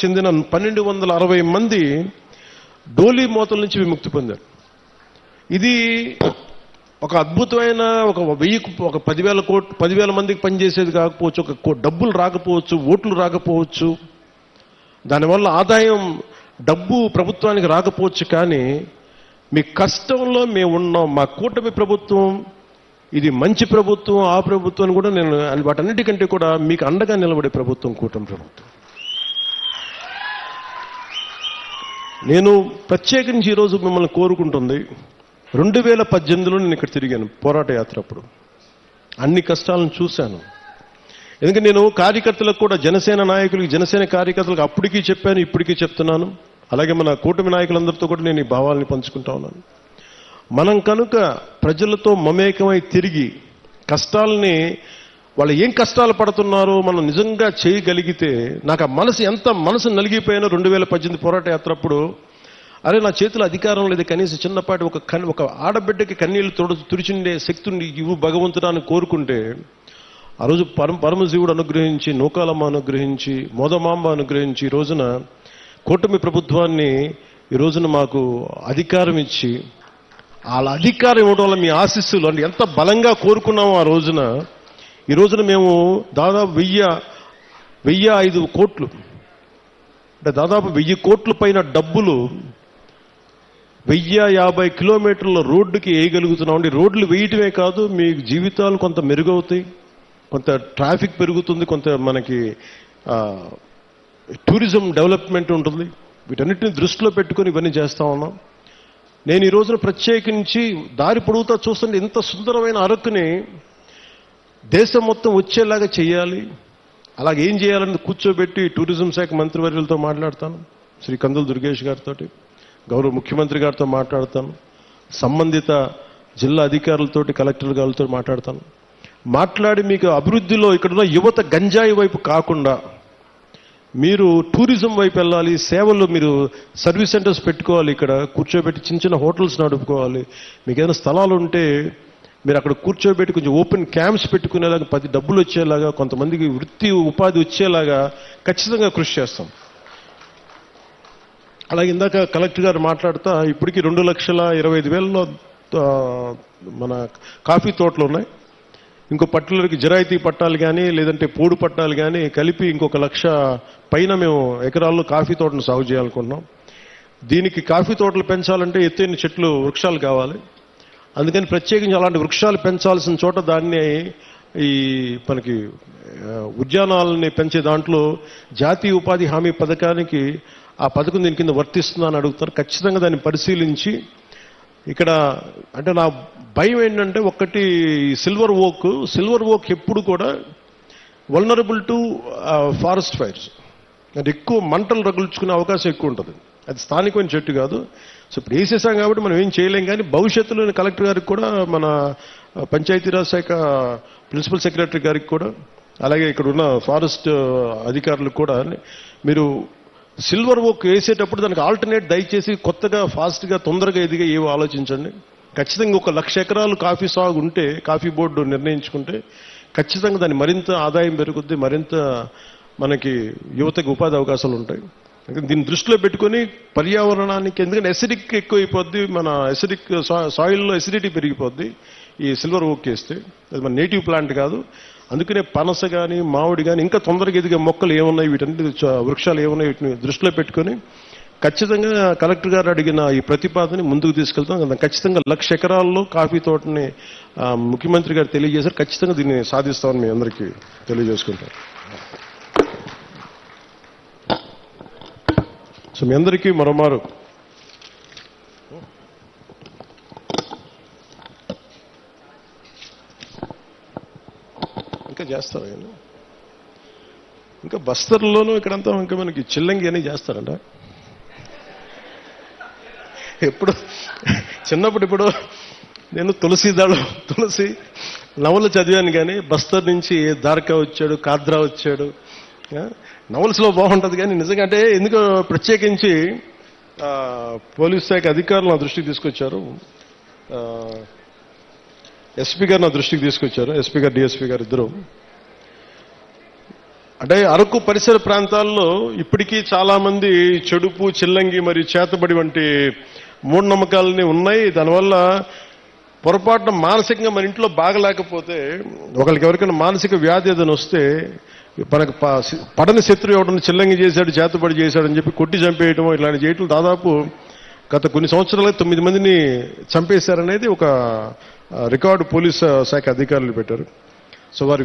చెందిన 1260 మంది డోలీ మోతల నుంచి విముక్తి పొందారు. ఇది ఒక అద్భుతమైన ఒక 10,000 మందికి పనిచేసేది కాకపోవచ్చు, ఒక డబ్బులు రాకపోవచ్చు, ఓట్లు రాకపోవచ్చు, దానివల్ల ఆదాయం డబ్బు ప్రభుత్వానికి రాకపోవచ్చు, కానీ మీ కష్టంలో మేము ఉన్నాం. మా కూటమి ప్రభుత్వం ఇది మంచి ప్రభుత్వం, ఆ ప్రభుత్వాన్ని కూడా నేను వాటన్నిటికంటే కూడా మీకు అండగా నిలబడే ప్రభుత్వం కూటమి ప్రభుత్వం. నేను ప్రత్యేకించి ఈరోజు మిమ్మల్ని కోరుకుంటుంది, 2018లో నేను ఇక్కడ తిరిగాను పోరాట యాత్ర. అప్పుడు అన్ని కష్టాలను చూశాను. ఎందుకంటే నేను కార్యకర్తలకు కూడా, జనసేన నాయకులకి, జనసేన కార్యకర్తలకు అప్పటికీ చెప్పాను, ఇప్పటికీ చెప్తున్నాను. అలాగే మన కూటమి నాయకులందరితో కూడా నేను ఈ భావాలని పంచుకుంటా ఉన్నాను. మనం కనుక ప్రజలతో మమేకమై తిరిగి కష్టాలని, వాళ్ళు ఏం కష్టాలు పడుతున్నారో మనం నిజంగా చేయగలిగితే, నాకు ఆ మనసు నలిగిపోయిన 2018 పోరాట యాత్ర అప్పుడు, అరే నా చేతిలో అధికారం లేదు, కనీసం చిన్నపాటి ఒక ఆడబిడ్డకి కన్నీళ్లు తుడిచిండే శక్తిని ఇవ్వు భగవంతుడాన్ని కోరుకుంటే, ఆ రోజు పరమశివుడు అనుగ్రహించి, నూకాలమ్మ అనుగ్రహించి, మోదమాంబ అనుగ్రహించి, ఈ రోజున కూటమి ప్రభుత్వాన్ని ఈ రోజున మాకు అధికారం ఇచ్చి, వాళ్ళ అధికారం ఇవ్వడం వల్ల మీ ఆశీస్సులు అంటే ఎంత బలంగా కోరుకున్నామో ఆ రోజున, ఈ రోజున మేము దాదాపు 1,005 కోట్లు, అంటే దాదాపు 1000 కోట్ల పైన డబ్బులు 1050 కిలోమీటర్ల రోడ్డుకి వేయగలుగుతున్నాం. రోడ్లు వేయటమే కాదు, మీ జీవితాలు కొంత మెరుగవుతాయి, కొంత ట్రాఫిక్ పెరుగుతుంది, కొంత మనకి టూరిజం డెవలప్మెంట్ ఉంటుంది. వీటన్నిటిని దృష్టిలో పెట్టుకుని ఇవన్నీ చేస్తా ఉన్నాం. నేను ఈ రోజున ప్రత్యేకించి దారి పొడుగుతా చూస్తుంటే, ఇంత సుందరమైన అరకుని దేశం మొత్తం వచ్చేలాగా చేయాలి. అలాగే ఏం చేయాలని కూర్చోబెట్టి టూరిజం శాఖ మంత్రివర్యులతో మాట్లాడతాను, శ్రీ కందుల దుర్గేష్ గారితో, గౌరవ ముఖ్యమంత్రి గారితో మాట్లాడతాను, సంబంధిత జిల్లా అధికారులతోటి, కలెక్టర్ గారితో మాట్లాడి మీకు అభివృద్ధిలో ఇక్కడున్న యువత గంజాయి వైపు కాకుండా మీరు టూరిజం వైపు వెళ్ళాలి, సేవలు మీరు సర్వీస్ సెంటర్స్ పెట్టుకోవాలి, ఇక్కడ కూర్చోబెట్టి చిన్న హోటల్స్ నడుపుకోవాలి. మీకు ఏదైనా స్థలాలు ఉంటే మీరు అక్కడ కూర్చోబెట్టి కొంచెం ఓపెన్ క్యాంప్స్ పెట్టుకునేలాగా, 10 డబ్బులు వచ్చేలాగా, కొంతమందికి వృత్తి ఉపాధి వచ్చేలాగా ఖచ్చితంగా కృషి చేస్తాం. అలాగే ఇందాక కలెక్టర్ గారు మాట్లాడుతా, ఇప్పటికీ 2,25,000లో మన కాఫీ తోటలు ఉన్నాయి. ఇంకో పట్టులకి జిరాయితీ పట్టాలు కానీ, లేదంటే పోడు పట్టాలు కానీ కలిపి ఇంకొక 1,00,000 పైన మేము ఎకరాల్లో కాఫీ తోటను సాగు చేయాలనుకుంటున్నాం. దీనికి కాఫీ తోటలు పెంచాలంటే ఎత్తైన చెట్లు, వృక్షాలు కావాలి. అందుకని ప్రత్యేకించి అలాంటి వృక్షాలు పెంచాల్సిన చోట దాన్ని ఈ మనకి ఉద్యానాలని పెంచే దాంట్లో జాతీయ ఉపాధి హామీ పథకానికి, ఆ పథకం దీని కింద వర్తిస్తుందా అని అడుగుతారు. ఖచ్చితంగా దాన్ని పరిశీలించి, ఇక్కడ అంటే నా భయం ఏంటంటే, ఒకటి సిల్వర్ ఓక్ ఎప్పుడు కూడా వల్నరబుల్ టు ఫారెస్ట్ ఫైర్స్, అది ఎక్కువ మంటలు రగుల్చుకునే అవకాశం ఎక్కువ ఉంటుంది. అది స్థానికమైన చెట్టు కాదు. సో ఇప్పుడు వేసేసాం కాబట్టి మనం ఏం చేయలేం. కానీ భవిష్యత్తులో కలెక్టర్ గారికి కూడా, మన పంచాయతీరాజ్ శాఖ ప్రిన్సిపల్ సెక్రటరీ గారికి కూడా, అలాగే ఇక్కడ ఉన్న ఫారెస్ట్ అధికారులకు కూడా, మీరు సిల్వర్ ఓక్ వేసేటప్పుడు దానికి ఆల్టర్నేట్ దయచేసి కొత్తగా, ఫాస్ట్గా, తొందరగా ఎదిగా ఏవో ఆలోచించండి. ఖచ్చితంగా 1,00,000 ఎకరాలు కాఫీ సాగు ఉంటే, కాఫీ బోర్డు నిర్ణయించుకుంటే ఖచ్చితంగా దాన్ని మరింత ఆదాయం పెరుగుద్ది, మరింత మనకి యువతకు ఉపాధి అవకాశాలు ఉంటాయి. దీన్ని దృష్టిలో పెట్టుకుని పర్యావరణానికి, ఎందుకంటే ఎసిడిక్ ఎక్కువైపోద్ది, మన సాయిల్లో ఎసిడిటీ పెరిగిపోద్ది ఈ సిల్వర్ ఓక్ వేస్తే. అది మన నేటివ్ ప్లాంట్ కాదు. అందుకనే పనస కానీ, మామిడి కానీ, ఇంకా తొందరగా ఎదిగే మొక్కలు ఏమున్నాయి, వీటన్నిటి వృక్షాలు ఏమున్నాయి, వీటిని దృష్టిలో పెట్టుకుని ఖచ్చితంగా కలెక్టర్ గారు అడిగిన ఈ ప్రతిపాదనని ముందుకు తీసుకెళ్తాం. ఖచ్చితంగా 1,00,000 ఎకరాల్లో కాఫీ తోటని ముఖ్యమంత్రి గారు తెలియజేశారు. ఖచ్చితంగా దీన్ని సాధిస్తామని మీ అందరికీ తెలియజేసుకుంటాం. సో మీ అందరికీ మరోమారు ఇంకా చేస్తారు, ఇంకా బస్తర్లోనూ ఇక్కడంతా ఇంకా మనకి చిల్లంగి అని చేస్తారంట. ఎప్పుడు ఇప్పుడు నేను తులసి నవలు చదివాను, కానీ బస్తర్ నుంచి ద్వారకా వచ్చాడు, కాద్రా వచ్చాడు, నవల్స్లో బాగుంటుంది. కానీ నిజంగా అంటే ఎందుకో ప్రత్యేకించి పోలీస్ శాఖ అధికారులు నా దృష్టికి తీసుకొచ్చారు, ఎస్పీ గారు నా దృష్టికి తీసుకొచ్చారు, ఎస్పీ గారు, డిఎస్పీ గారు ఇద్దరు. అంటే అరకు పరిసర ప్రాంతాల్లో ఇప్పటికీ చాలా మంది చెడుపు, చిల్లంగి మరియు చేతబడి వంటి మూఢనమ్మకాలని ఉన్నాయి. దానివల్ల పొరపాటున మానసికంగా మన ఇంట్లో బాగలేకపోతే, ఒకరికి ఎవరికైనా మానసిక వ్యాధి ఏదైనా వస్తే మనకు పడని శత్రువు ఎవడన్నా చిల్లంగి చేశాడు, చేతబడి చేశాడని చెప్పి కొట్టి చంపేయటం, ఇలాంటి చేయటం దాదాపు గత కొన్ని సంవత్సరాలుగా 9 మందిని చంపేశారనేది ఒక రికార్డు పోలీస్ శాఖ అధికారులు పెట్టారు. సో వారి